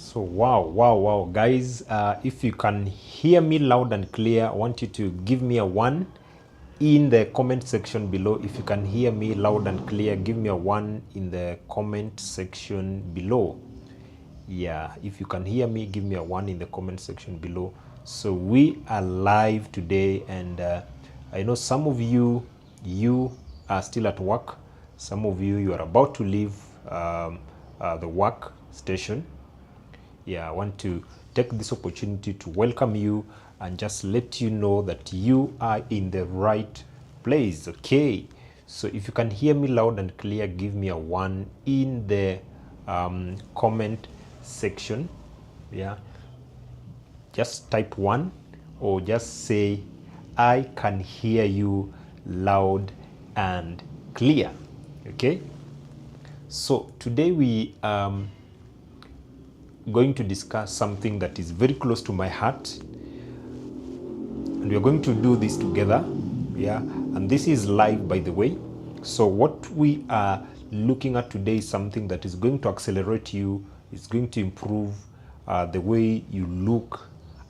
So wow, guys, if you can hear me loud and clear, I want you to give me a 1 in the comment section below. If you can hear me loud and clear, give me a 1 in the comment section below. Yeah, if you can hear me, give me a 1 in the comment section below. So we are live today, and I know some of you are still at work. Some of you are about to leave the work station. Yeah, I want to take this opportunity to welcome you and just let you know that you are in the right place. Okay, so if you can hear me loud and clear, give me a 1 in the comment section. Yeah, just type 1 or just say I can hear you loud and clear. Okay, so today we going to discuss something that is very close to my heart, and we are going to do this together. Yeah, and this is live, by the way. So what we are looking at today is something that is going to accelerate you. It's going to improve the way you look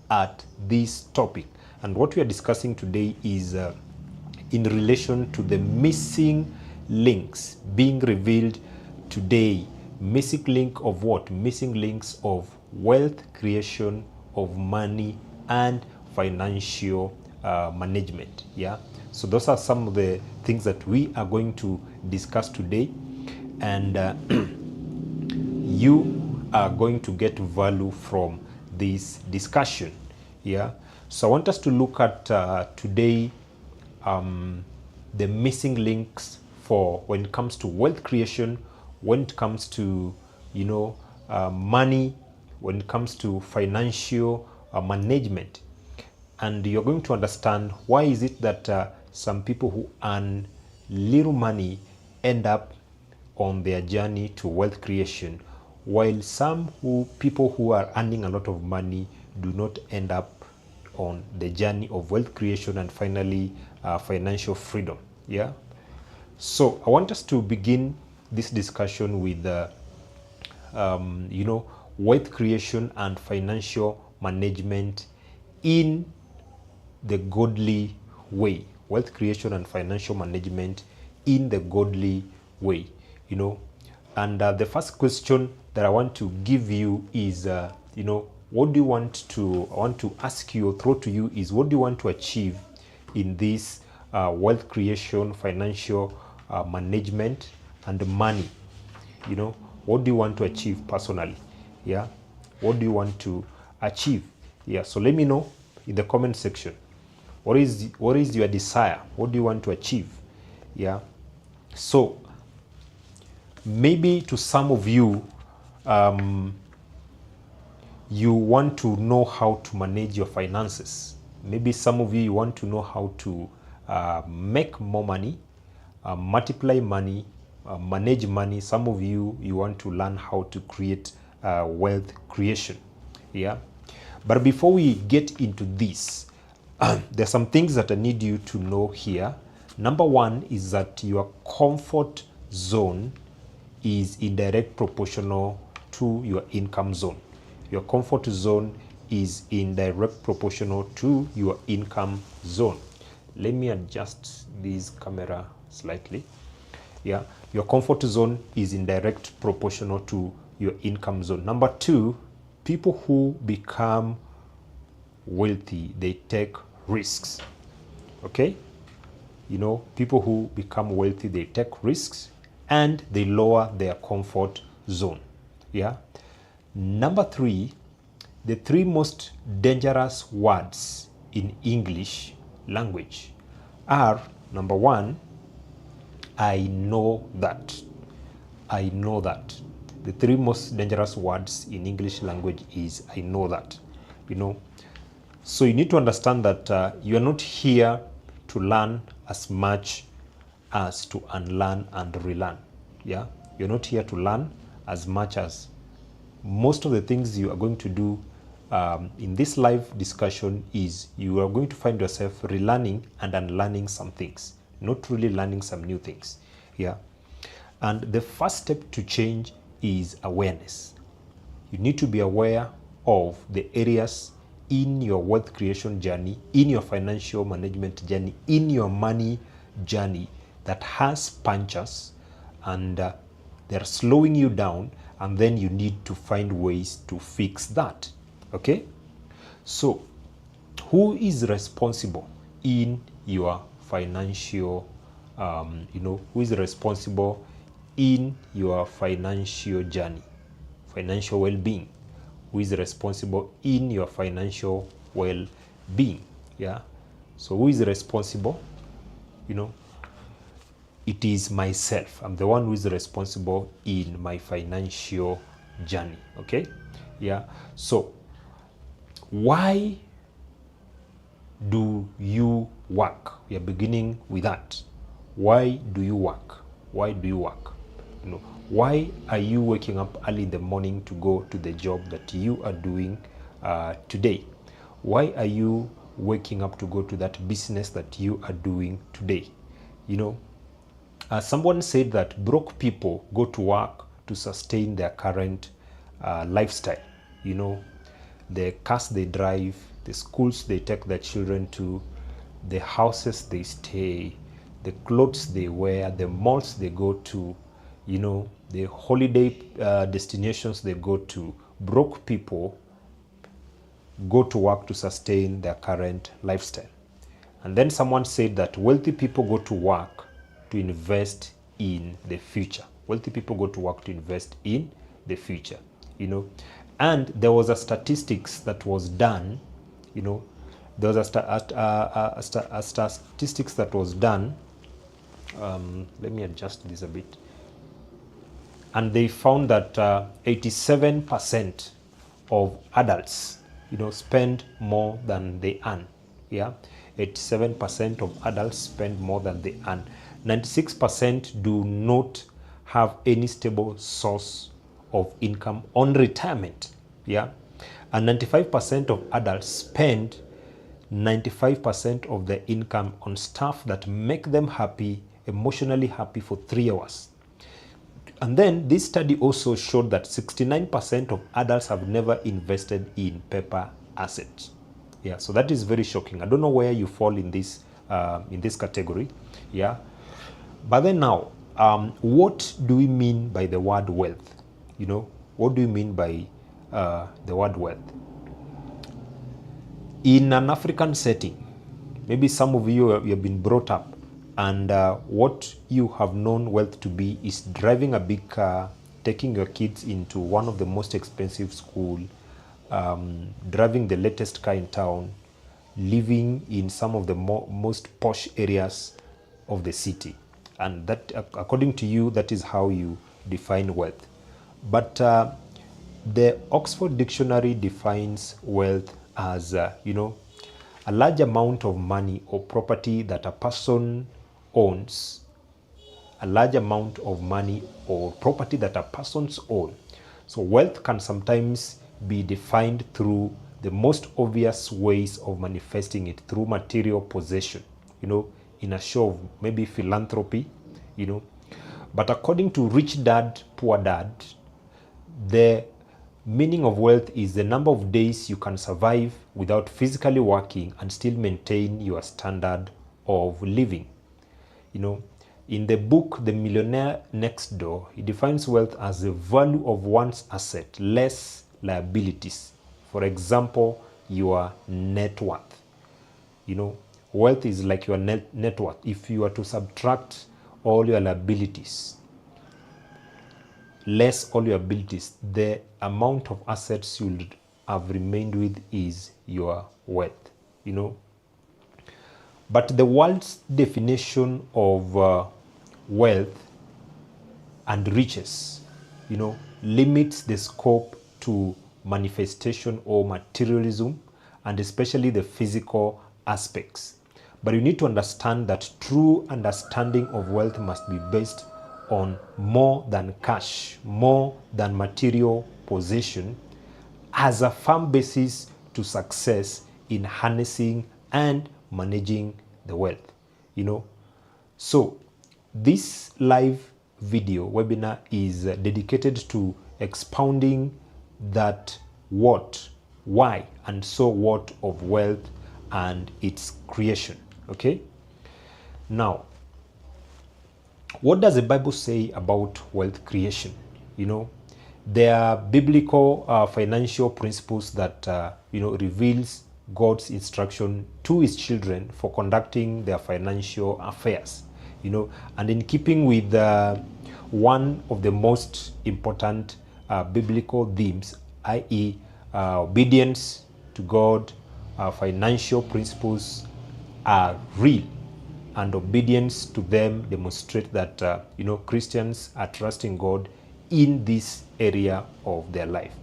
at this topic. And what we are discussing today is in relation to the missing links being revealed today. Missing link of what? Missing links of wealth creation, of money, and financial management. Yeah, so those are some of the things that we are going to discuss today, and you are going to get value from this discussion. Yeah, so I want us to look at today the missing links for when it comes to wealth creation, when it comes to money, when it comes to financial management. And you're going to understand why is it that some people who earn little money end up on their journey to wealth creation, while some people who are earning a lot of money do not end up on the journey of wealth creation and finally financial freedom. Yeah, so I want us to begin this discussion with wealth creation and financial management in the godly way. Wealth creation and financial management in the godly way. And the first question that I want to give you is what do you want to, I want to ask you or throw to you is, what do you want to achieve in this wealth creation, financial management, and money? What do you want to achieve personally? Yeah, what do you want to achieve? Yeah, so let me know in the comment section. What is your desire? What do you want to achieve? Yeah, so maybe to some of you, you want to know how to manage your finances. Maybe some of you want to know how to make more money, multiply money, manage money. Some of you want to learn how to create wealth creation. Yeah, but before we get into this, there's some things that I need you to know here. Number one is that your comfort zone is in direct proportional to your income zone. Your comfort zone is in direct proportional to your income zone. Let me adjust this camera slightly. Yeah, your comfort zone is in direct proportional to your income zone. Number two, people who become wealthy, they take risks. Okay, people who become wealthy, they take risks and they lower their comfort zone. Yeah. Number three, the three most dangerous words in English language are, number one, I know that. I know that. The three most dangerous words in English language is I know that. So you need to understand that you are not here to learn as much as to unlearn and relearn. Yeah, you're not here to learn as much as most of the things you are going to do in this live discussion is you are going to find yourself relearning and unlearning some things, not really learning some new things. Yeah, and the first step to change is awareness. you need to be aware of the areas in your wealth creation journey, in your financial management journey, in your money journey that has punches, and they're slowing you down, and then you need to find ways to fix that. Okay? So, who is responsible in your financial, who is responsible in your financial journey, financial well-being? Who is responsible in your financial well-being? Yeah. So who is responsible? It is myself. I'm the one who is responsible in my financial journey. Okay. Yeah. So why do you work? We are beginning with that. Why do you work? Why do you work? Why are you waking up early in the morning to go to the job that you are doing today? Why are you waking up to go to that business that you are doing today? Someone said that broke people go to work to sustain their current lifestyle. The cars they drive, the schools they take their children to, the houses they stay, the clothes they wear, the malls they go to, the holiday destinations they go to. Broke people go to work to sustain their current lifestyle. And then someone said that wealthy people go to work to invest in the future. Wealthy people go to work to invest in the future, And there was a statistics that was done, there was a statistics that was done. Let me adjust this a bit. And they found that 87% of adults, spend more than they earn. Yeah, 87% of adults spend more than they earn. 96% do not have any stable source of income on retirement. Yeah, and 95% of adults spend 95% of their income on stuff that make them happy, emotionally happy for 3 hours. And then this study also showed that 69% of adults have never invested in paper assets. Yeah, so that is very shocking. I don't know where you fall in this category. Yeah, but then now, what do we mean by the word wealth? What do you mean by the word wealth? In an African setting, maybe some of you have been brought up, and what you have known wealth to be is driving a big car, taking your kids into one of the most expensive schools, driving the latest car in town, living in some of the most posh areas of the city. And that, according to you, that is how you define wealth. But the Oxford Dictionary defines wealth as, a large amount of money or property that a person owns, a large amount of money or property that a person's own. So wealth can sometimes be defined through the most obvious ways of manifesting it, through material possession, in a show of maybe philanthropy, But according to Rich Dad, Poor Dad, the meaning of wealth is the number of days you can survive without physically working and still maintain your standard of living. In the book The Millionaire Next Door, he defines wealth as the value of one's asset less liabilities. For example, your net worth. Wealth is like your net worth. If you are to subtract all your liabilities, less all your abilities, the amount of assets you'll have remained with is your wealth, But the world's definition of wealth and riches, limits the scope to manifestation or materialism, and especially the physical aspects. But you need to understand that true understanding of wealth must be based on more than cash, more than material possession, as a firm basis to success in harnessing and managing the wealth. So this live video webinar is dedicated to expounding that what, why, and so what of wealth and its creation. Okay? Now, what does the Bible say about wealth creation? You know, there are biblical financial principles that reveals God's instruction to his children for conducting their financial affairs. You know, and in keeping with one of the most important biblical themes, i.e., obedience to God, financial principles are real, and obedience to them demonstrate that Christians are trusting God in this area of their life.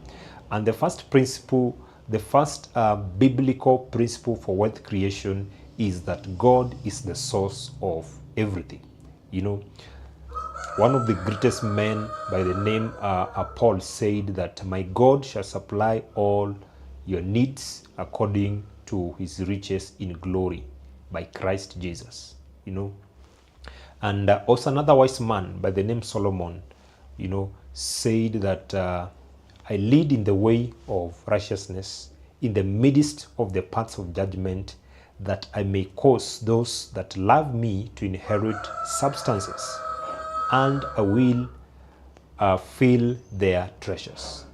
And the first principle, the first biblical principle for wealth creation is that God is the source of everything. You know, one of the greatest men by the name Paul said that my God shall supply all your needs according to his riches in glory by Christ Jesus. You know, and also another wise man by the name Solomon, said that I lead in the way of righteousness in the midst of the paths of judgment, that I may cause those that love me to inherit substances, and I will fill their treasures.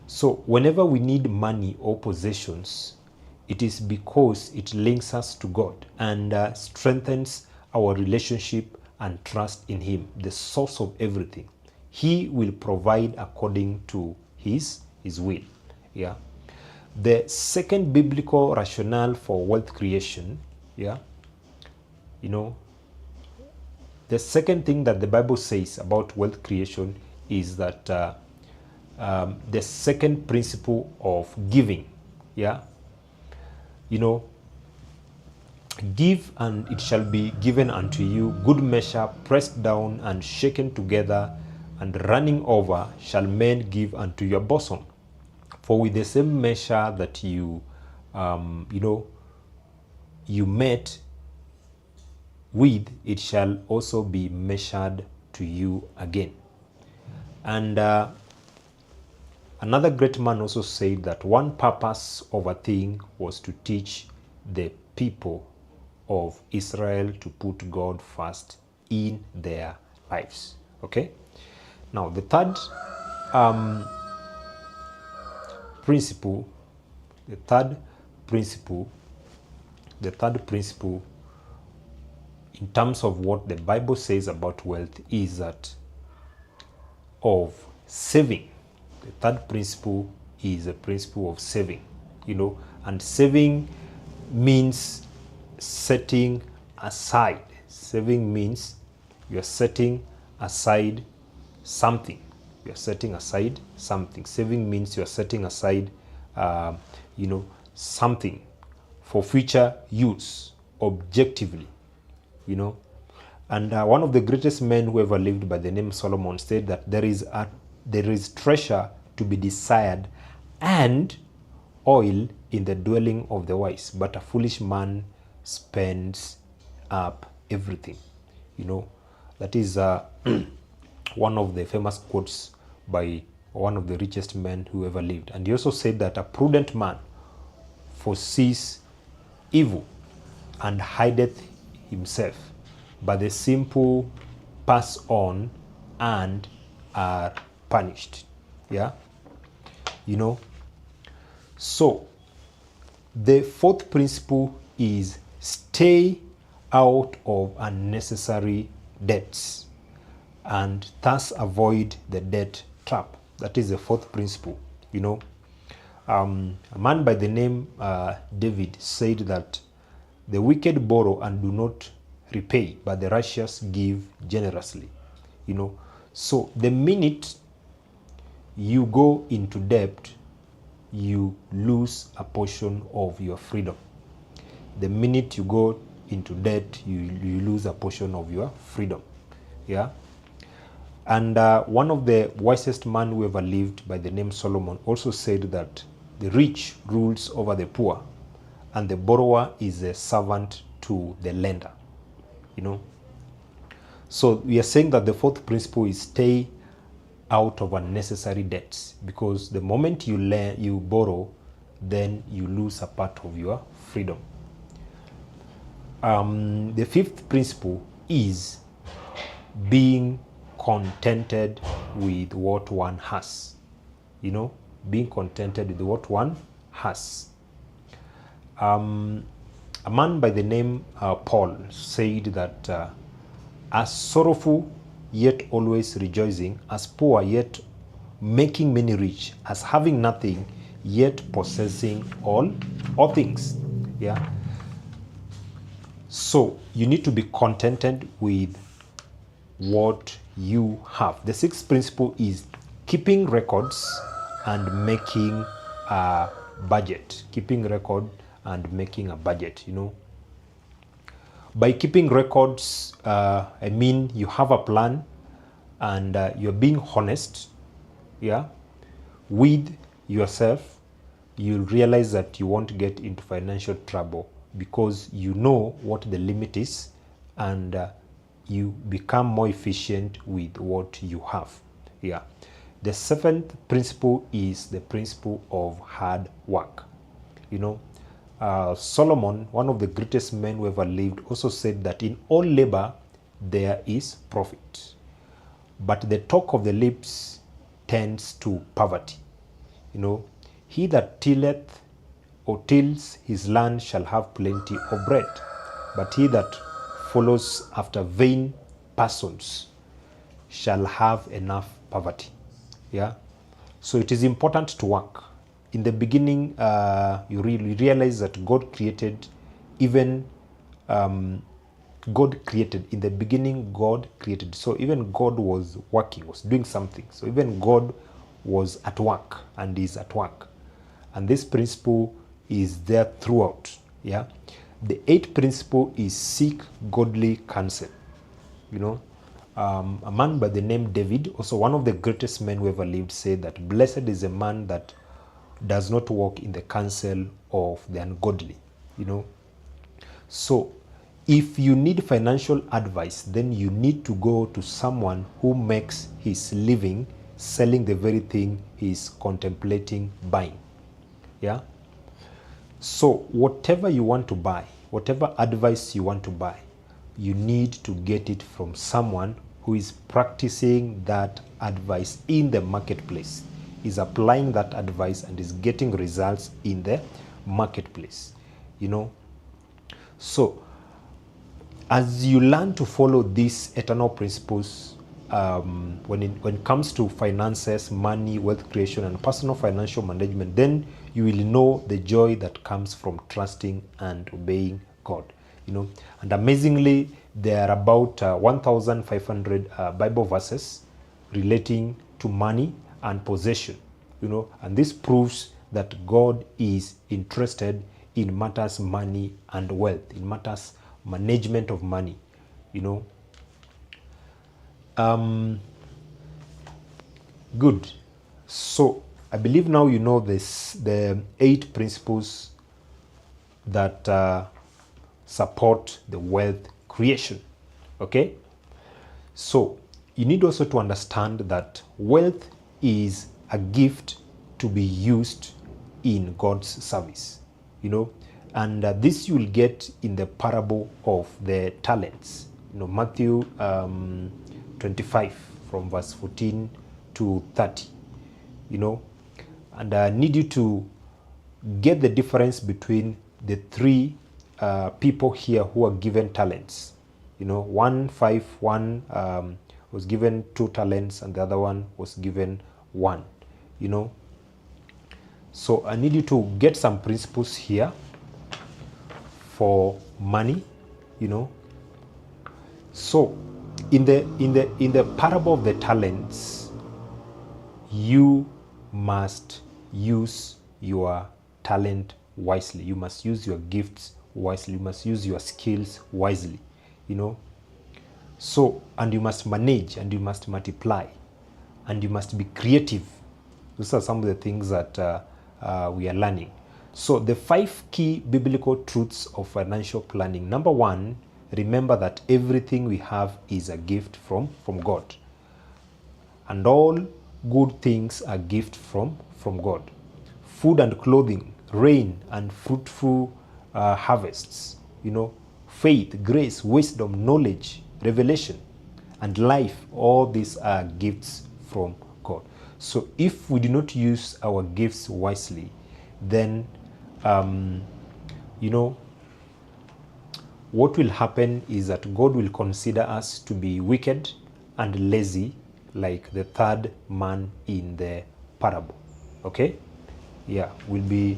So whenever we need money or possessions, it is because it links us to God and strengthens our relationship and trust in him, the source of everything. He will provide according to his will. Yeah. The second biblical rationale for wealth creation, the second thing that the Bible says about wealth creation is that the second principle of giving, give and it shall be given unto you, good measure, pressed down and shaken together and running over, shall men give unto your bosom. For with the same measure that you met with, it shall also be measured to you again. And another great man also said that one purpose of a thing was to teach the people of Israel to put God first in their lives. Okay? Now, the third principle in terms of what the Bible says about wealth is that of saving. The third principle is a principle of saving, and saving means setting aside. Saving means you're setting aside something. You're setting aside something. Saving means you're setting aside, something for future use, objectively, And one of the greatest men who ever lived by the name Solomon said that there is treasure to be desired and oil in the dwelling of the wise, but a foolish man spends up everything. That is one of the famous quotes by one of the richest men who ever lived. And he also said that a prudent man foresees evil and hideth himself, but the simple pass on and are punished. So the fourth principle is stay out of unnecessary debts and thus avoid the debt trap. That is the fourth principle. A man by the name David said that the wicked borrow and do not repay, but the righteous give generously. So the minute you go into debt, you lose a portion of your freedom. The minute you go into debt, you lose a portion of your freedom. And one of the wisest men who ever lived by the name Solomon also said that the rich rules over the poor, and the borrower is a servant to the lender. So we are saying that the fourth principle is stay out of unnecessary debts, because the moment you borrow, then you lose a part of your freedom. The fifth principle is being contented with what one has. Being contented with what one has. A man by the name Paul said that as sorrowful yet always rejoicing, as poor yet making many rich, as having nothing yet possessing all things. Yeah. So you need to be contented with what you have. The sixth principle is keeping records and making a budget. Keeping record and making a budget. By keeping records, I mean you have a plan and you're being honest, with yourself. You'll realize that you won't get into financial trouble because you know what the limit is, and you become more efficient with what you have. The seventh principle is the principle of hard work. Solomon, one of the greatest men who ever lived, also said that in all labor there is profit, but the talk of the lips tends to poverty. He that tilleth or tills his land shall have plenty of bread, but he that follows after vain persons shall have enough poverty. So it is important to work. In the beginning, you really realize that God created, in the beginning God created. So even God was working, was doing something. So even God was at work and is at work. And this principle is there throughout. The eighth principle is seek godly counsel. A man by the name David, also one of the greatest men who ever lived, said that blessed is a man that does not walk in the counsel of the ungodly. So if you need financial advice, then you need to go to someone who makes his living selling the very thing he's contemplating buying. So whatever you want to buy, whatever advice you want to buy, you need to get it from someone who is practicing that advice in the marketplace, is applying that advice and is getting results in the marketplace. So as you learn to follow these eternal principles, when it comes to finances, money, wealth creation, and personal financial management, then you will know the joy that comes from trusting and obeying God. And amazingly, there are about 1,500 Bible verses relating to money and possession. And this proves that God is interested in matters money and wealth, in matters management of money. Good. So I believe now you know the 8 principles that support the wealth creation. Okay? So you need also to understand that wealth is a gift to be used in God's service. And this you will get in the parable of the talents. Matthew 25 from verse 14 to 30. And I need you to get the difference between the 3 people here who are given talents. One was given 2 talents and the other one was given 1. So I need you to get some principles here for money. So in the parable of the talents, you must use your talent wisely. You must use your gifts wisely. You must use your skills wisely. So, and you must manage, and you must multiply, and you must be creative. These are some of the things that we are learning. So the 5 key biblical truths of financial planning. Number 1, remember that everything we have is a gift from God. And all good things are gift from God. Food and clothing, rain and fruitful harvests, faith, grace, wisdom, knowledge, revelation, and life, all these are gifts from God. So if we do not use our gifts wisely, then what will happen is that God will consider us to be wicked and lazy, like the third man in the parable. Okay? Yeah, will be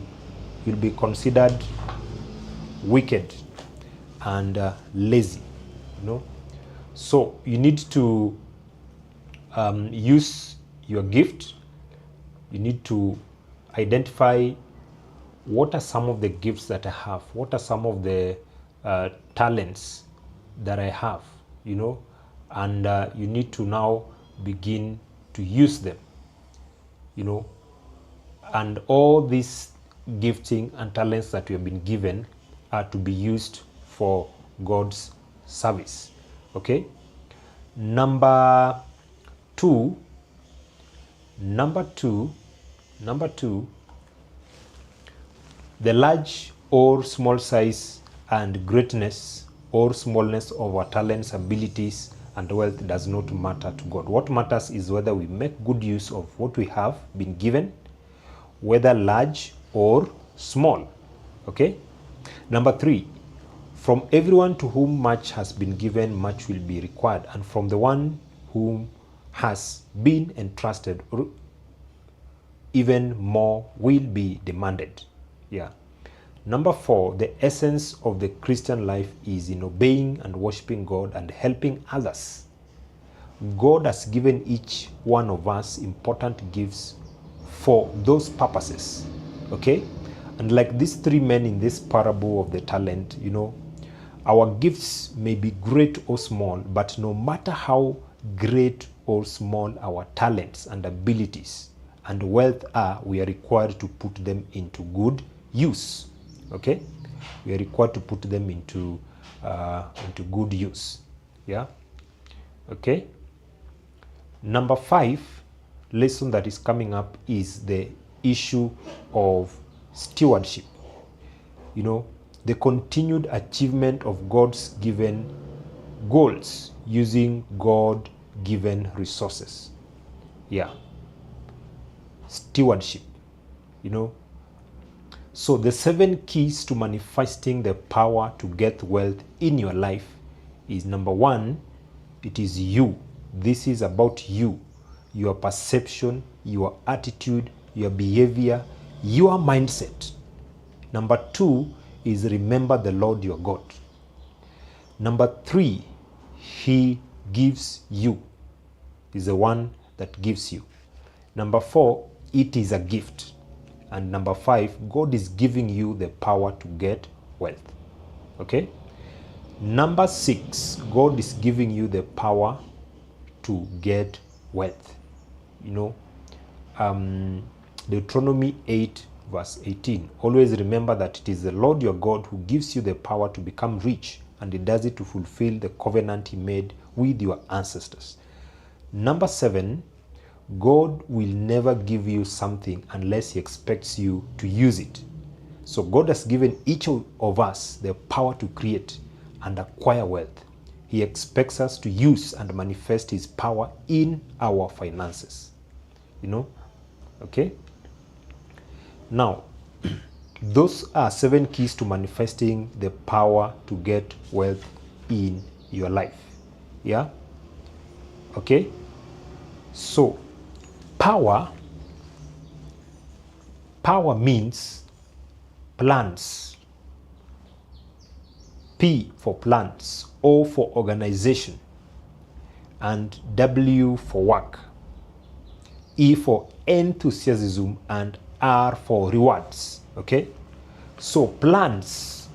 considered wicked and lazy. So you need to use your gift. You need to identify what are some of the gifts that I have, what are some of the talents that I have, and you need to now begin to use them, and all these gifting and talents that we have been given are to be used for God's service. Okay? Number two, the large or small size and greatness or smallness of our talents, abilities, and wealth does not matter to God. What matters is whether we make good use of what we have been given, whether large or small. Okay? Number three, from everyone to whom much has been given, much will be required, and from the one whom has been entrusted, even more will be demanded. Yeah. Number four, the essence of the Christian life is in obeying and worshiping God and helping others. God has given each one of us important gifts for those purposes. Okay? And like these three men in this parable of the talent, our gifts may be great or small, but no matter how great or small our talents and abilities and wealth are, we are required to put them into good use. Okay? We are required to put them into good use. Yeah? Okay? Number five lesson that is coming up is the issue of stewardship. The continued achievement of God's given goals using God-given resources. Yeah. Stewardship. So the 7 keys to manifesting the power to get wealth in your life is: number 1, it is you. This is about you, your perception, your attitude, your behavior, your mindset. Number 2 is remember the Lord your God. Number 3, He gives you. He's the one that gives you. Number 4, it is a gift. And number 5, God is giving you the power to get wealth. Okay? Number 6, God is giving you the power to get wealth. Deuteronomy 8 verse 18. Always remember that it is the Lord your God who gives you the power to become rich, and He does it to fulfill the covenant He made with your ancestors. Number 7, God will never give you something unless He expects you to use it. So God has given each of us the power to create and acquire wealth. He expects us to use and manifest His power in our finances. Okay? Now, those are 7 keys to manifesting the power to get wealth in your life. Yeah? Okay? So, power means plans. P for plans, O for organization, and W for work, E for enthusiasm, and R for rewards. Okay? So plans,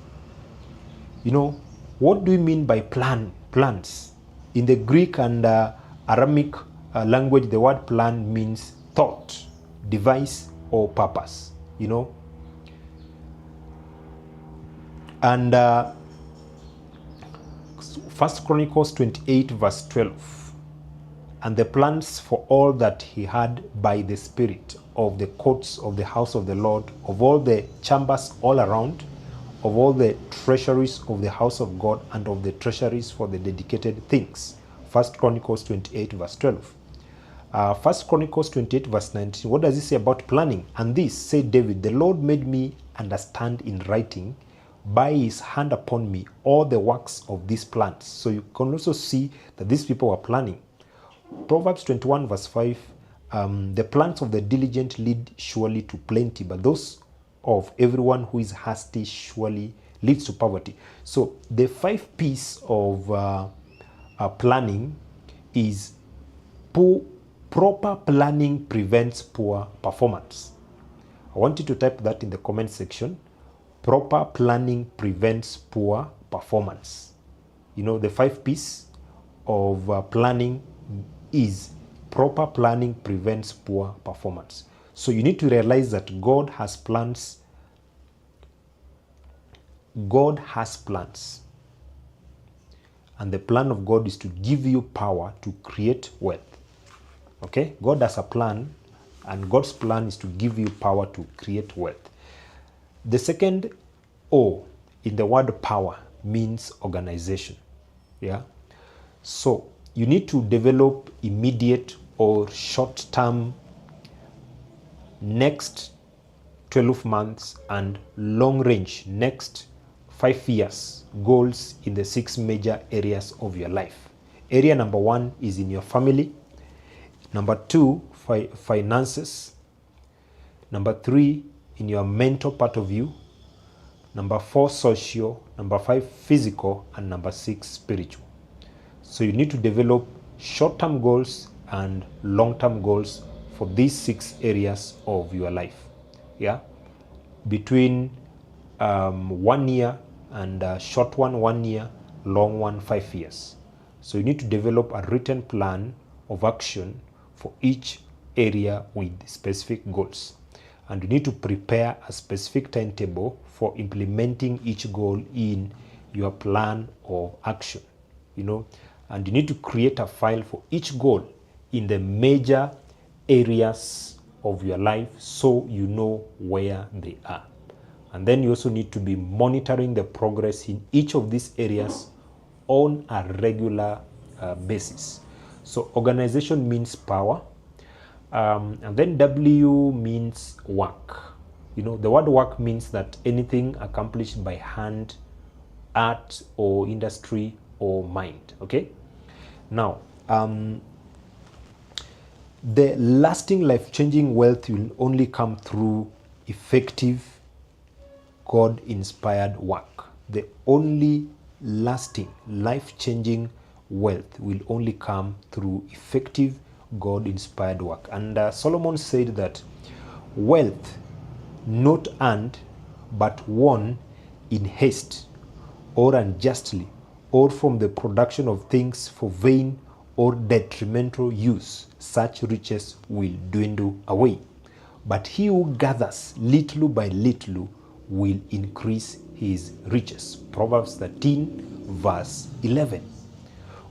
what do you mean by plans? In the Greek and Aramaic language, the word plan means thought, device, or purpose. And 1 Chronicles 28 verse 12. and the plans for all that he had by the Spirit, of the courts of the house of the Lord, of all the chambers all around, of all the treasuries of the house of God, and of the treasuries for the dedicated things. 1 Chronicles 28 verse 12. 1 Chronicles 28 verse 19, what does it say about planning? And this, said David, the Lord made me understand in writing by his hand upon me all the works of these plans. So you can also see that these people were planning. Proverbs 21 verse 5, the plans of the diligent lead surely to plenty, but those of everyone who is hasty surely leads to poverty. So the 5 P's of planning is proper planning prevents poor performance. I want you to type that in the comment section. Proper planning prevents poor performance. You know, the 5 P's of planning is proper planning prevents poor performance. So you need to realize that God has plans. God has plans. And the plan of God is to give you power to create wealth. Okay? God has a plan, and God's plan is to give you power to create wealth. The second O in the word power means organization. Yeah? So you need to develop immediate or short-term, next 12 months, and long-range, next 5 years goals in the 6 major areas of your life. Area number 1 is in your family. Number 2, finances. Number 3, in your mental part of you. Number 4, social. Number 5, physical. And number 6, spiritual. So you need to develop short-term goals and long-term goals for these 6 areas of your life. Yeah, between 1 year and short one 1 year, long one 5 years. So you need to develop a written plan of action for each area with specific goals, and you need to prepare a specific timetable for implementing each goal in your plan of action. You know, and you need to create a file for each goal in the major areas of your life so you know where they are. And then you also need to be monitoring the progress in each of these areas on a regular basis. So organization means power, and then W means work. You know, the word work means that anything accomplished by hand, art, or industry, or mind. Okay, now the lasting life-changing wealth will only come through effective God-inspired work. The only lasting life-changing wealth will only come through effective God-inspired work. And Solomon said that wealth not earned but won in haste or unjustly, or from the production of things for vain or detrimental use, such riches will dwindle away. But he who gathers little by little will increase his riches. Proverbs 13 verse 11.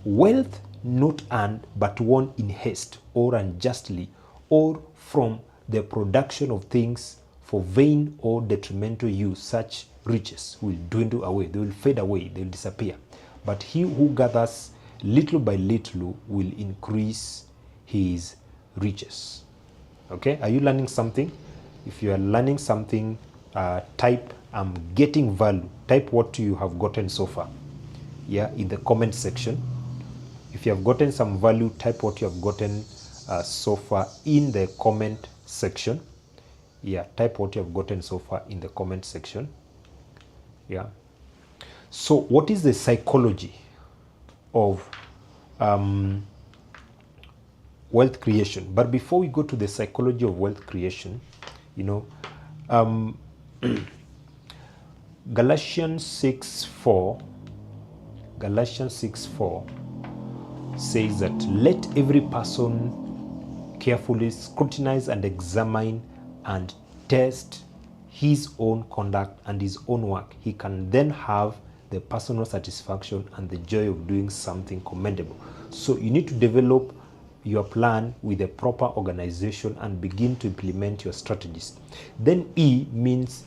Wealth not earned but won in haste or unjustly, or from the production of things for vain or detrimental use, such riches will dwindle away. They will fade away. They will disappear. But he who gathers little by little will increase his riches. Okay, are you learning something? If you are learning something, type I'm getting value. Type what you have gotten so far, yeah, in the comment section. If you have gotten some value, type what you have gotten so far in the comment section. Yeah, type what you have gotten so far in the comment section. Yeah. So what is the psychology of wealth creation? But before we go to the psychology of wealth creation, you know, Galatians 6:4 says that let every person carefully scrutinize and examine and test his own conduct and his own work. He can then have the personal satisfaction and the joy of doing something commendable. So you need to develop your plan with a proper organization and begin to implement your strategies. Then E means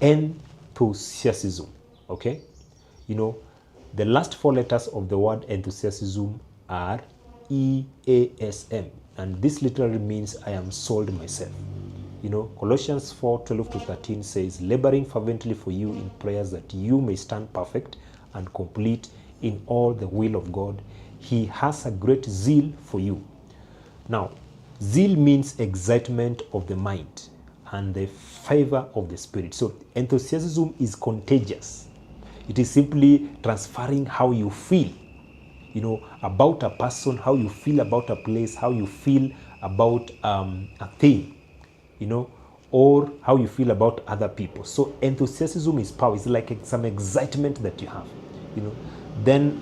enthusiasm. Okay, you know, the last four letters of the word enthusiasm are EASM, and this literally means I am sold myself. You know, Colossians 4:12-13 says, laboring fervently for you in prayers that you may stand perfect and complete in all the will of God. He has a great zeal for you. Now, zeal means excitement of the mind and the favor of the spirit. So enthusiasm is contagious. It is simply transferring how you feel, you know, about a person, how you feel about a place, how you feel about a thing, you know, or how you feel about other people. So enthusiasm is power. It's like some excitement that you have, you know. Then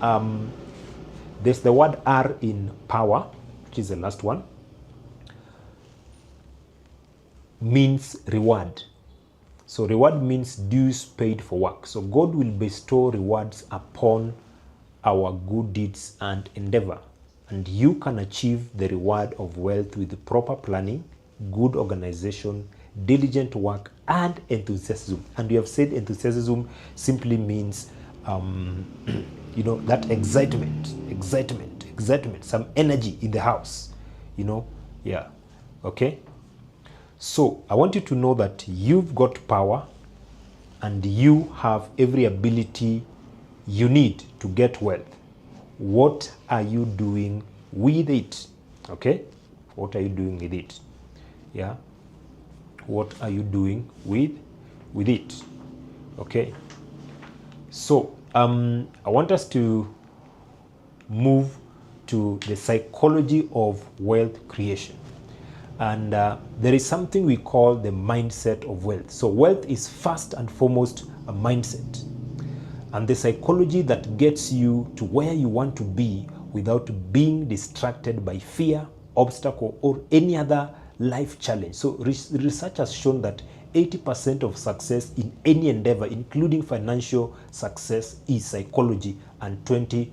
there's the word R in power, which is the last one, means reward. So reward means dues paid for work. So God will bestow rewards upon our good deeds and endeavor. And you can achieve the reward of wealth with proper planning, good organization, diligent work, and enthusiasm. And we have said enthusiasm simply means, you know, that excitement, some energy in the house, you know, yeah, okay? So I want you to know that you've got power and you have every ability you need to get wealth. What are you doing with it? Okay? What are you doing with it? Yeah? What are you doing with it? Okay? So I want us to move to the psychology of wealth creation. And there is something we call the mindset of wealth. So wealth is first and foremost a mindset, and the psychology that gets you to where you want to be without being distracted by fear, obstacle, or any other life challenge. So research has shown that 80% of success in any endeavor, including financial success, is psychology, and 20%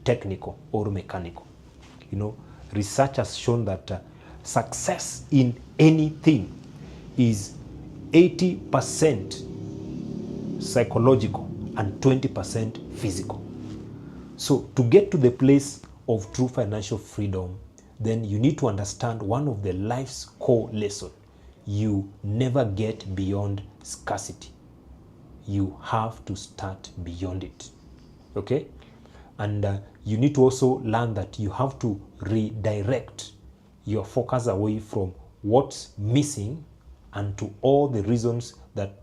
technical or mechanical. You know, research has shown that success in anything is 80% psychological and 20% physical. So to get to the place of true financial freedom, then you need to understand one of the life's core lessons. You never get beyond scarcity. You have to start beyond it. Okay? And you need to also learn that you have to redirect your focus away from what's missing and to all the reasons that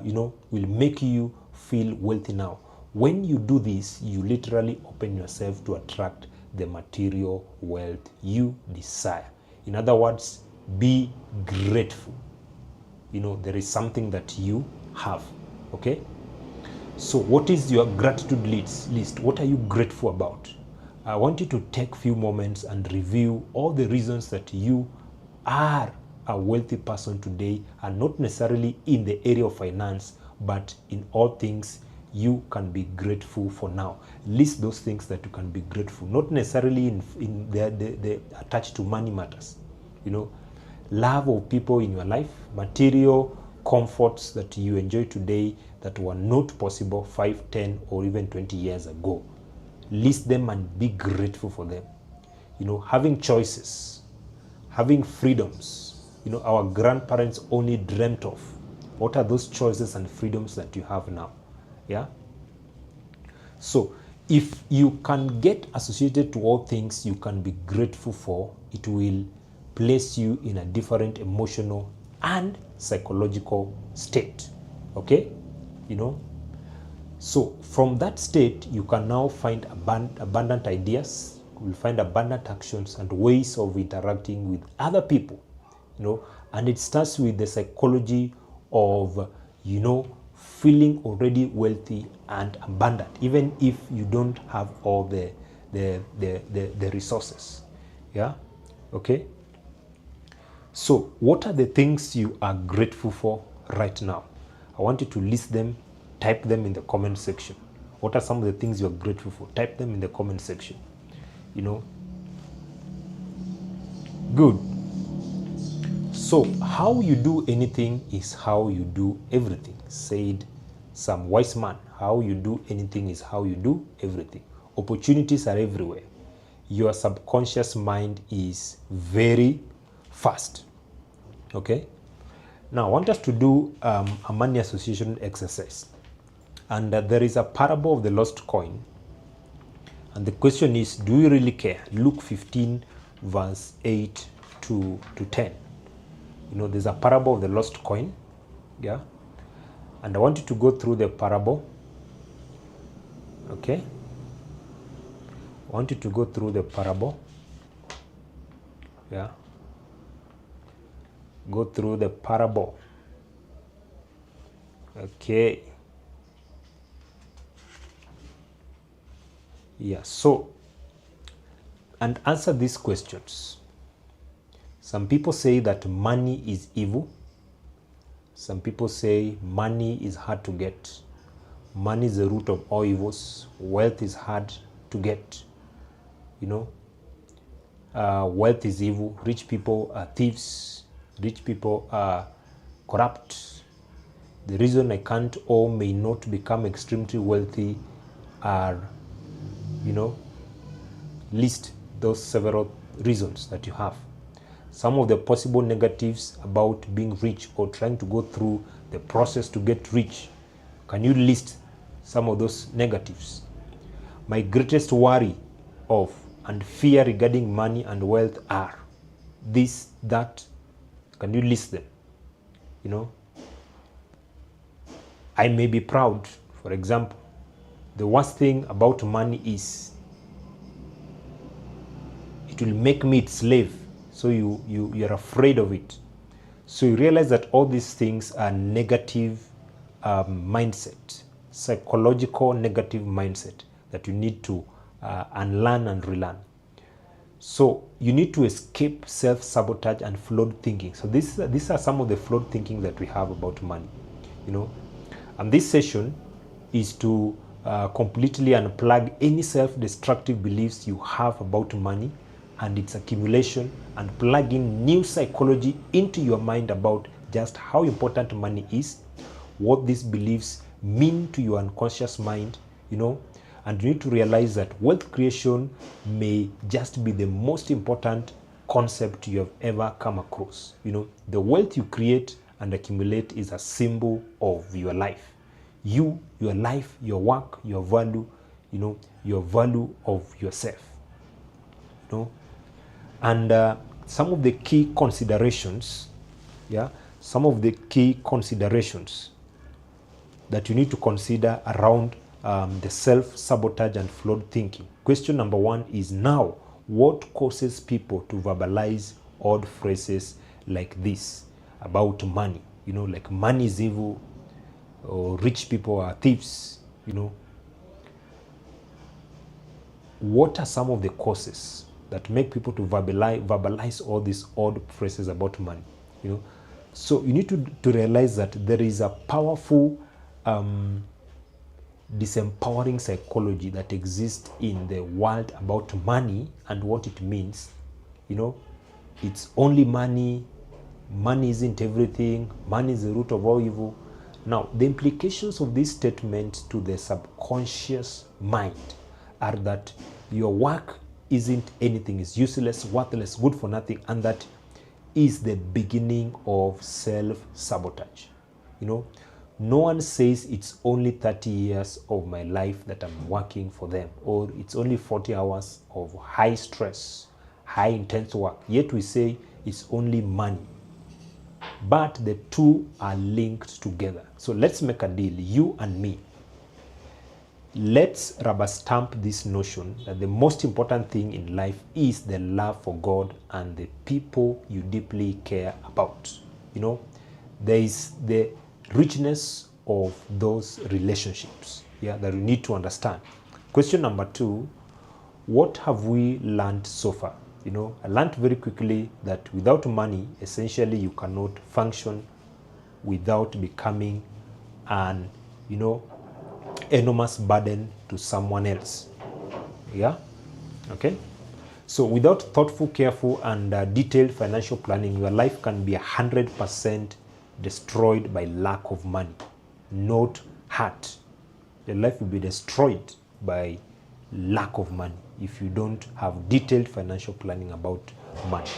you know, will make you feel wealthy now. When you do this, you literally open yourself to attract the material wealth you desire. In other words, be grateful. You know, there is something that you have. Okay? So what is your gratitude list? What are you grateful about? I want you to take a few moments and review all the reasons that you are a wealthy person today, and not necessarily in the area of finance, but in all things you can be grateful for now. List those things that you can be grateful, not necessarily in the attached to money matters. You know, love of people in your life, material comforts that you enjoy today that were not possible 5, 10, or even 20 years ago. List them and be grateful for them. You know, having choices, having freedoms, you know, our grandparents only dreamt of. What are those choices and freedoms that you have now? Yeah. So if you can get associated to all things you can be grateful for, it will place you in a different emotional and psychological state. Okay? You know, so from that state, you can now find abundant ideas, you will find abundant actions and ways of interacting with other people, you know, and it starts with the psychology of, you know, feeling already wealthy and abundant, even if you don't have all the resources. Yeah? Okay? So what are the things you are grateful for right now? I want you to list them, type them in the comment section. What are some of the things you are grateful for? Type them in the comment section. you know. Good. So how you do anything is how you do everything, said some wise man. How you do anything is how you do everything. Opportunities are everywhere. Your subconscious mind is very fast. Okay. Now I want us to do a money association exercise. And there is a parable of the lost coin. And the question is, do you really care? Luke 15 verse 8 to 10. You know, there's a parable of the lost coin. Yeah. And I want you to go through the parable. Okay. I want you to go through the parable. Yeah. Go through the parable. Okay. Yeah. So, and answer these questions. Some people say that money is evil. Some people say money is hard to get. Money is the root of all evils. Wealth is hard to get. You know, wealth is evil. Rich people are thieves. Rich people are corrupt. The reason I can't or may not become extremely wealthy are, you know, list those several reasons that you have. Some of the possible negatives about being rich or trying to go through the process to get rich. Can you list some of those negatives? My greatest worry of and fear regarding money and wealth are this, that. Can you list them? You know, I may be proud, for example. The worst thing about money is it will make me its slave. So you're afraid of it. So you realize that all these things are negative mindset, psychological negative mindset that you need to unlearn and relearn. So you need to escape self-sabotage and flawed thinking. So these are some of the flawed thinking that we have about money, you know. And this session is to completely unplug any self-destructive beliefs you have about money and its accumulation, and plug in new psychology into your mind about just how important money is, what these beliefs mean to your unconscious mind, you know. And you need to realize that wealth creation may just be the most important concept you have ever come across. You know, the wealth you create and accumulate is a symbol of your life. You, your life, your work, your value, you know, your value of yourself. You know, and some of the key considerations, yeah, some of the key considerations that you need to consider around the self-sabotage and flawed thinking. Question number one is, now, what causes people to verbalize odd phrases like this about money? You know, like money is evil, or rich people are thieves, you know. What are some of the causes that make people to verbalize all these odd phrases about money? You know, so you need to realize that there is a powerful disempowering psychology that exists in the world about money and what it means. You know, it's only money. Money isn't everything. Money is the root of all evil. Now, the implications of this statement to the subconscious mind are that your work isn't anything, it's useless, worthless, good for nothing, and that is the beginning of self-sabotage. You know, no one says it's only 30 years of my life that I'm working for them, or it's only 40 hours of high stress, high intense work, yet we say it's only money. But the two are linked together. So let's make a deal, you and me. Let's rubber stamp this notion that the most important thing in life is the love for God and the people you deeply care about. You know, there is the richness of those relationships, yeah, that we need to understand. Question number two, what have we learned so far? You know, I learned very quickly that without money, essentially you cannot function without becoming an, you know, enormous burden to someone else. Yeah? Okay? So without thoughtful, careful, and detailed financial planning, your life can be 100% destroyed by lack of money, not hurt. Your life will be destroyed by lack of money if you don't have detailed financial planning about money.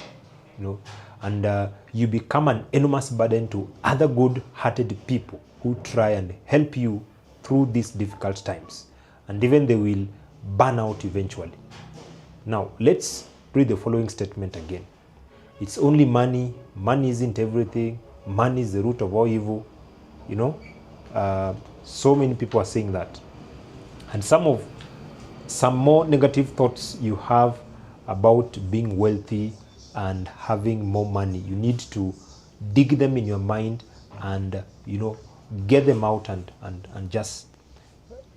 And you become an enormous burden to other good-hearted people who try and help you through these difficult times, and even they will burn out eventually. Now, let's read the following statement again. It's only money. Money isn't everything. Money is the root of all evil. So many people are saying that. And some more negative thoughts you have about being wealthy and having more money, you need to dig them in your mind and, get them out and just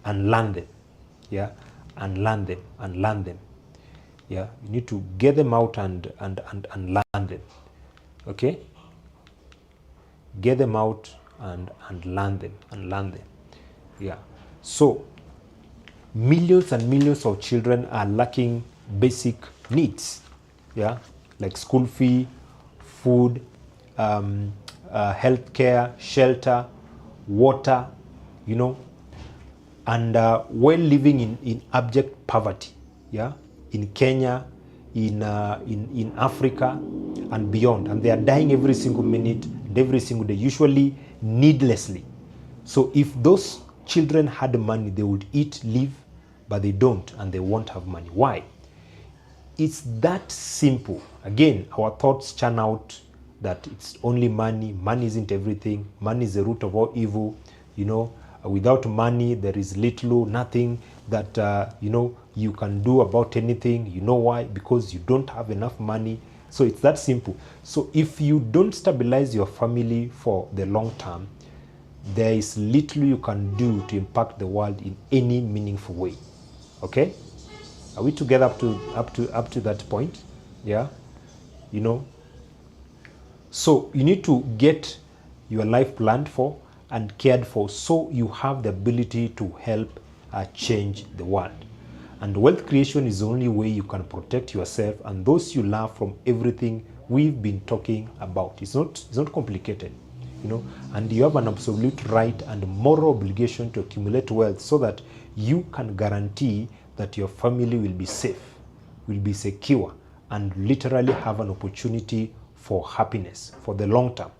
unlearn them. Yeah, unlearn them. Yeah, you need to get them out and learn them. Okay, get them out and learn them. Yeah. So millions and millions of children are lacking basic needs. Yeah, like school fee, food, healthcare, shelter, water. And while living in abject poverty. Yeah, in Kenya, in Africa, and beyond. And they are dying every single minute and every single day, usually needlessly. So if those children had money, they would eat, live, but they don't, and they won't have money. Why? It's that simple. Again, our thoughts churn out that it's only money. Money isn't everything. Money is the root of all evil. Without money, there is little, nothing that, you can do about anything. You know why? Because you don't have enough money. So it's that simple. So if you don't stabilize your family for the long term, there is little you can do to impact the world in any meaningful way. Okay? Are we together up to that point? Yeah? So you need to get your life planned for and cared for so you have the ability to help change the world. And wealth creation is the only way you can protect yourself and those you love from everything we've been talking about. It's not complicated, and you have an absolute right and moral obligation to accumulate wealth so that you can guarantee that your family will be safe, will be secure, and literally have an opportunity for happiness for the long term.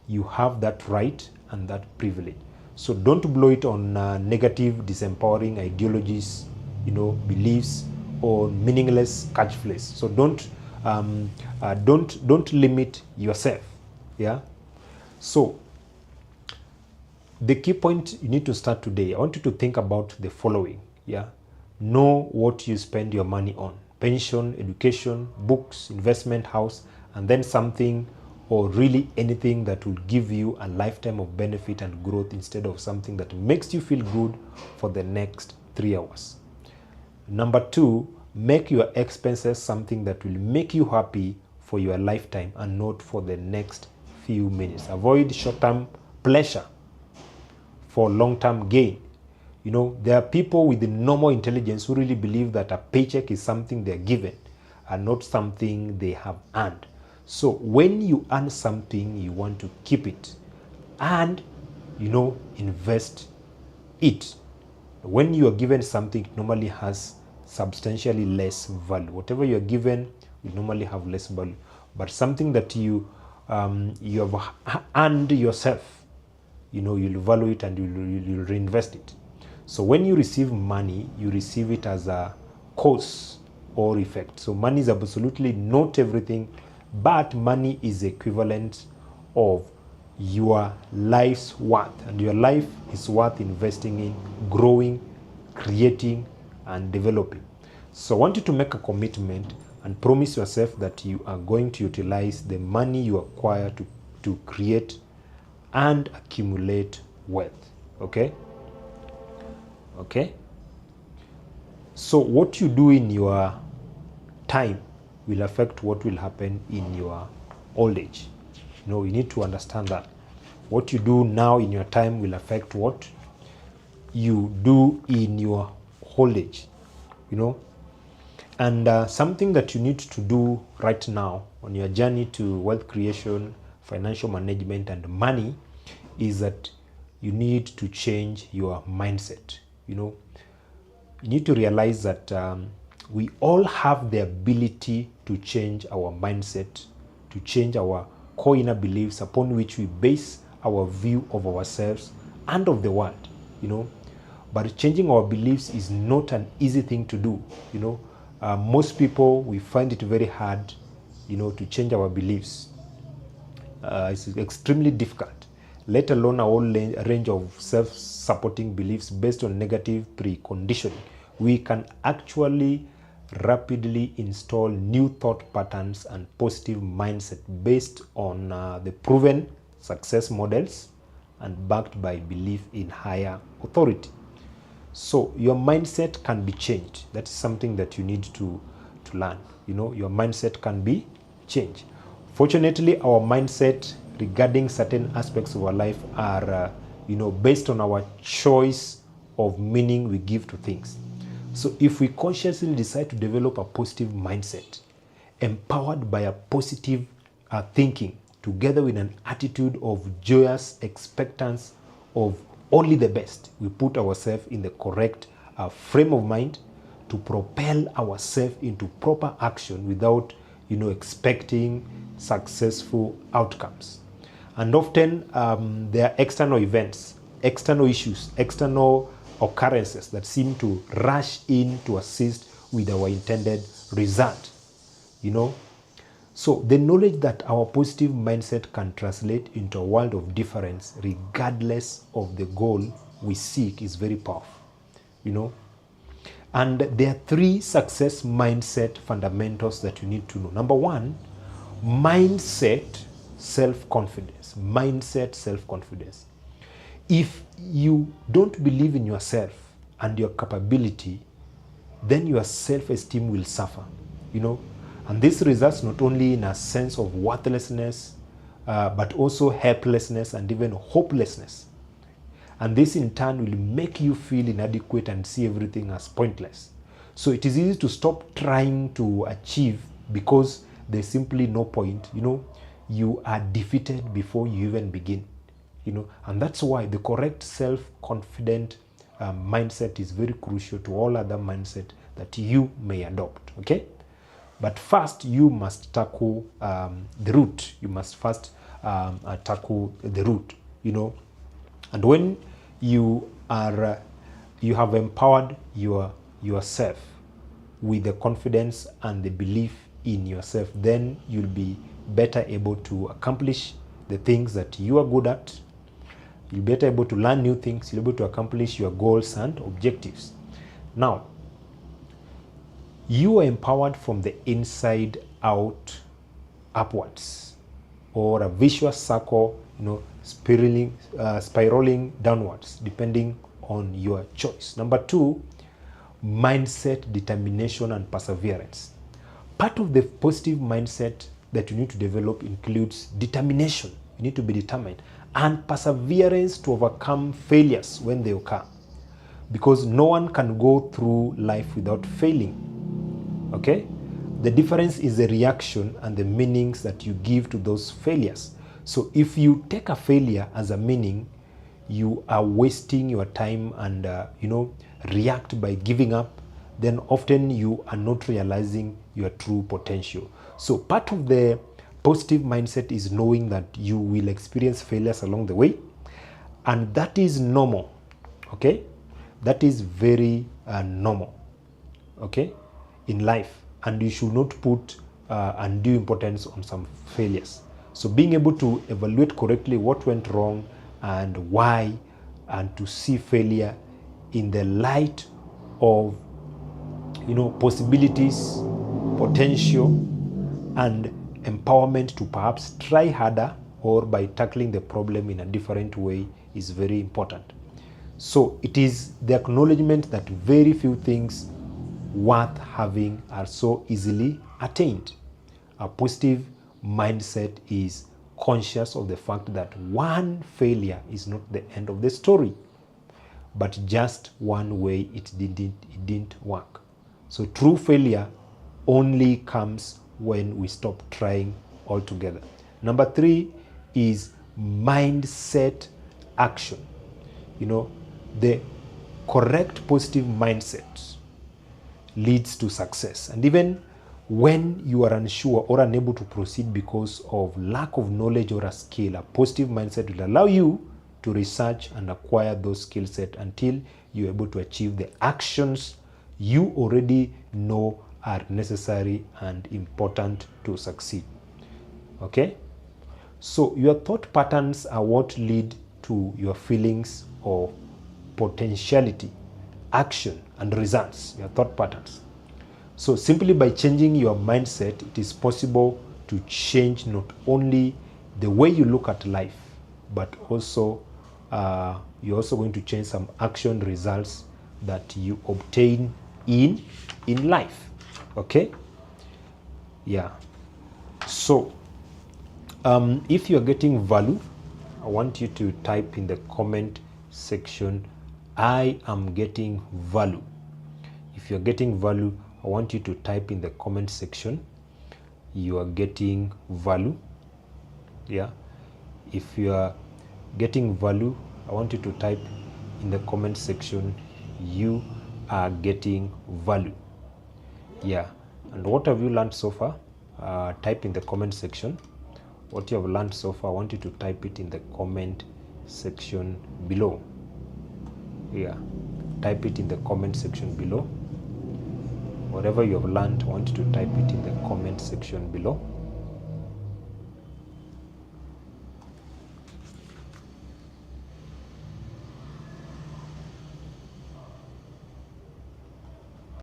You have that right and that privilege. So don't blow it on negative, disempowering ideologies, beliefs, or meaningless catchphrase. So don't limit yourself. Yeah. So the key point you need to start today, I want you to think about the following. Yeah. Know what you spend your money on: pension, education, books, investment, house, and then something or really anything that will give you a lifetime of benefit and growth instead of something that makes you feel good for the next 3 hours. Number 2, make your expenses something that will make you happy for your lifetime and not for the next few minutes. Avoid short-term pleasure for long-term gain. There are people with the normal intelligence who really believe that a paycheck is something they're given and not something they have earned. So when you earn something, you want to keep it and, invest it. When you are given something, it normally has substantially less value. Whatever you are given will normally have less value. But something that you have earned yourself, you'll value it and you'll reinvest it. So when you receive money, you receive it as a cause or effect. So money is absolutely not everything, but money is equivalent of your life's worth, and your life is worth investing in, growing, creating, and developing. So I want you to make a commitment and promise yourself that you are going to utilize the money you acquire to create and accumulate wealth. Okay? Okay? So what you do in your time will affect what will happen in your old age. You need to understand that. What you do now in your time will affect what you do in your old age. And something that you need to do right now on your journey to wealth creation, financial management, and money is that you need to change your mindset. You need to realize that we all have the ability to change our mindset, to change our core inner beliefs upon which we base our view of ourselves and of the world. But changing our beliefs is not an easy thing to do. Most people, we find it very hard, to change our beliefs. It's extremely difficult, let alone a whole range of self-supporting beliefs based on negative preconditioning. We can actually rapidly install new thought patterns and positive mindset based on the proven success models and backed by belief in higher authority. So your mindset can be changed. That's something that you need to learn. Your mindset can be changed. Fortunately, our mindset regarding certain aspects of our life are, based on our choice of meaning we give to things. So if we consciously decide to develop a positive mindset, empowered by a positive thinking, together with an attitude of joyous expectance of only the best, we put ourselves in the correct frame of mind to propel ourselves into proper action without, expecting successful outcomes. And often there are external events, external issues, external occurrences that seem to rush in to assist with our intended result. So the knowledge that our positive mindset can translate into a world of difference regardless of the goal we seek is very powerful. And there are 3 success mindset fundamentals that you need to know. Number 1, mindset self-confidence. Mindset self-confidence. If you don't believe in yourself and your capability, then your self-esteem will suffer. And this results not only in a sense of worthlessness, but also helplessness and even hopelessness. And this in turn will make you feel inadequate and see everything as pointless. So it is easy to stop trying to achieve because there's simply no point. You are defeated before you even begin. And that's why the correct self-confident mindset is very crucial to all other mindset that you may adopt. Okay? But first, you must tackle the root. You must first tackle the root, And when you have empowered yourself with the confidence and the belief in yourself, then you'll be better able to accomplish the things that you are good at. You'll be better able to learn new things. You'll be able to accomplish your goals and objectives. Now, you are empowered from the inside out upwards, or a vicious circle, spiraling downwards, depending on your choice. Number 2, mindset, determination, and perseverance. Part of the positive mindset that you need to develop includes determination. You need to be determined, and perseverance to overcome failures when they occur, because no one can go through life without failing. Okay? The difference is the reaction and the meanings that you give to those failures. So if you take a failure as a meaning, you are wasting your time and react by giving up, then often you are not realizing your true potential. So part of the positive mindset is knowing that you will experience failures along the way, and that is normal. Okay? That is very normal. Okay? In life, and you should not put undue importance on some failures. So being able to evaluate correctly what went wrong and why, and to see failure in the light of possibilities, potential, and empowerment to perhaps try harder, or by tackling the problem in a different way, is very important. So it is the acknowledgement that very few things worth having are so easily attained. A positive mindset is conscious of the fact that one failure is not the end of the story, but just one way it didn't work. So true failure only comes when we stop trying altogether. Number 3 is mindset action. You know, the correct positive mindset leads to success. And even when you are unsure or unable to proceed because of lack of knowledge or a skill, a positive mindset will allow you to research and acquire those skill set until you're able to achieve the actions you already know are necessary and important to succeed. Okay? So your thought patterns are what lead to your feelings of potentiality, action, and results, your thought patterns. So simply by changing your mindset, it is possible to change not only the way you look at life, but also you're also going to change some action results that you obtain in life. Okay? Yeah. So if you're getting value, I want you to type in the comment section, I am getting value. If you're getting value, I want you to type in the comment section, you are getting value. Yeah. If you are getting value, I want you to type in the comment section, you are getting value. Yeah. And what have you learned so far? Type in the comment section. What you have learned so far, I want you to type it in the comment section below. Yeah. Type it in the comment section below. Whatever you have learned, I want you to type it in the comment section below.